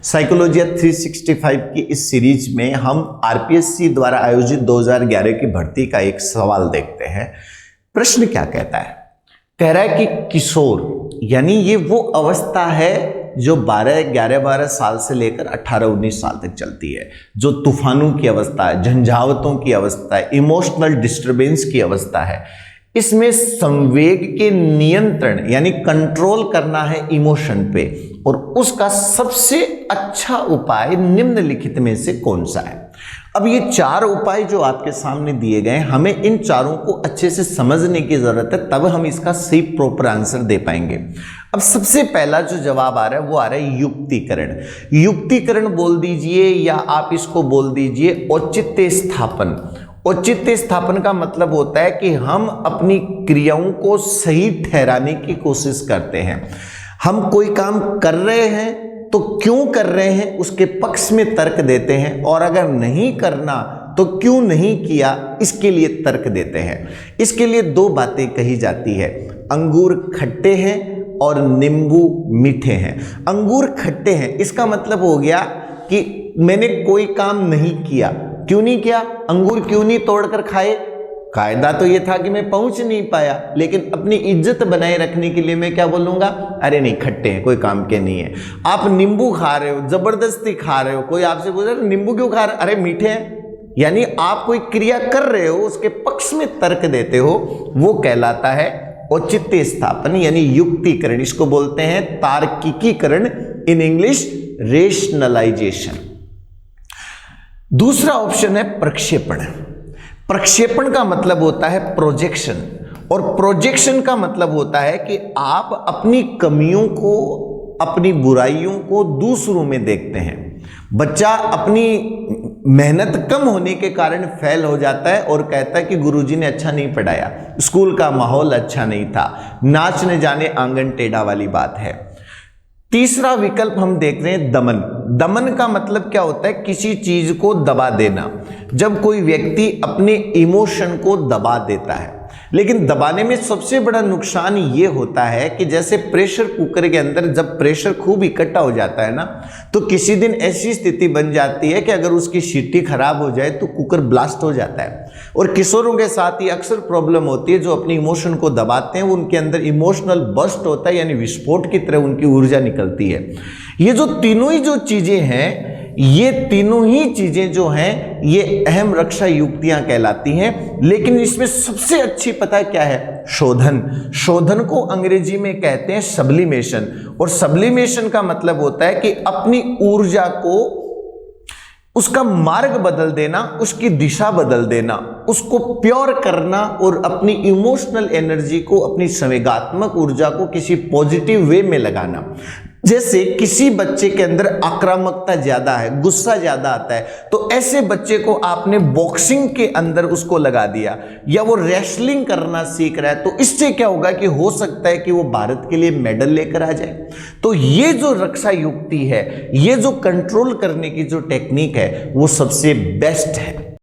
साइकोलॉजिया 365 की इस सीरीज में हम आरपीएससी द्वारा आयोजित 2011 की भर्ती का एक सवाल देखते हैं। प्रश्न क्या कहता है? कह रहा है कि किशोर यानी ये वो अवस्था है जो 11-12 साल से लेकर 18-19 साल तक चलती है, जो तूफानों की अवस्था है, झंझावतों की अवस्था है, इमोशनल डिस्टरबेंस की अवस्था है। इसमें संवेग के नियंत्रण यानी कंट्रोल करना है इमोशन पे, और उसका सबसे अच्छा उपाय निम्नलिखित में से कौन सा है? अब ये 4 उपाय जो आपके सामने दिए गए, हमें इन चारों को अच्छे से समझने की जरूरत है, तब हम इसका सही प्रॉपर आंसर दे पाएंगे। अब सबसे पहला जो जवाब आ रहा है वो आ रहा है युक्तिकरण। युक्तिकरण बोल दीजिए या आप इसको बोल दीजिए औचित्य स्थापन। औचित्य स्थापन का मतलब होता है कि हम अपनी क्रियाओं को सही ठहराने की कोशिश करते हैं। हम कोई काम कर रहे हैं तो क्यों कर रहे हैं उसके पक्ष में तर्क देते हैं, और अगर नहीं करना तो क्यों नहीं किया इसके लिए तर्क देते हैं। इसके लिए 2 बातें कही जाती है, अंगूर खट्टे हैं और नींबू मीठे हैं। अंगूर खट्टे हैं इसका मतलब हो गया कि मैंने कोई काम नहीं किया। क्यों नहीं किया? अंगूर क्यों नहीं तोड़कर खाए? कायदा तो ये था कि मैं पहुंच नहीं पाया, लेकिन अपनी इज्जत बनाए रखने के लिए मैं क्या बोलूंगा? अरे नहीं, खट्टे हैं, कोई काम के नहीं है। आप नींबू खा रहे हो, जबरदस्ती खा रहे हो, कोई आपसे पूछ रहा है नींबू क्यों खा रहे? अरे मीठे हैं। यानी आप कोई क्रिया कर रहे हो, उसके पक्ष में तर्क देते हो, वो कहलाता है औचित्य स्थापन यानी युक्तिकरण। इसको बोलते हैं तार्किकीकरण, इन इंग्लिश रेशनलाइजेशन। दूसरा ऑप्शन है प्रक्षेपण। प्रक्षेपण का मतलब होता है प्रोजेक्शन, और प्रोजेक्शन का मतलब होता है कि आप अपनी कमियों को, अपनी बुराइयों को दूसरों में देखते हैं। बच्चा अपनी मेहनत कम होने के कारण फेल हो जाता है और कहता है कि गुरुजी ने अच्छा नहीं पढ़ाया, स्कूल का माहौल अच्छा नहीं था, नाच न जाने आंगन टेढ़ा वाली बात है। तीसरा विकल्प हम देख रहे हैं दमन। दमन का मतलब क्या होता है? किसी चीज को दबा देना। जब कोई व्यक्ति अपने इमोशन को दबा देता है, लेकिन दबाने में सबसे बड़ा नुकसान ये होता है कि जैसे प्रेशर कुकर के अंदर जब प्रेशर खूब इकट्ठा हो जाता है ना, तो किसी दिन ऐसी स्थिति बन जाती है कि अगर उसकी सीटी खराब हो जाए तो कुकर ब्लास्ट हो जाता है। और किशोरों के साथ ही अक्सर प्रॉब्लम होती है, जो अपनी इमोशन को दबाते हैं उनके अंदर इमोशनल बर्स्ट होता है, यानी विस्फोट की तरह उनकी ऊर्जा निकलती है। ये जो तीनों ही जो चीजें हैं, ये तीनों ही चीजें जो हैं ये अहम रक्षा युक्तियां कहलाती हैं। लेकिन इसमें सबसे अच्छी पता है क्या है? शोधन। शोधन को अंग्रेजी में कहते हैं सब्लिमेशन, और सब्लिमेशन का मतलब होता है कि अपनी ऊर्जा को, उसका मार्ग बदल देना, उसकी दिशा बदल देना, उसको प्योर करना, और अपनी इमोशनल एनर्जी को, अपनी संवेगात्मक ऊर्जा को किसी पॉजिटिव वे में लगाना। जैसे किसी बच्चे के अंदर आक्रामकता ज्यादा है, गुस्सा ज्यादा आता है, तो ऐसे बच्चे को आपने बॉक्सिंग के अंदर उसको लगा दिया, या वो रेसलिंग करना सीख रहा है, तो इससे क्या होगा कि हो सकता है कि वो भारत के लिए मेडल लेकर आ जाए। तो ये जो रक्षा युक्ति है, ये जो कंट्रोल करने की जो टेक्निक है, वो सबसे बेस्ट है।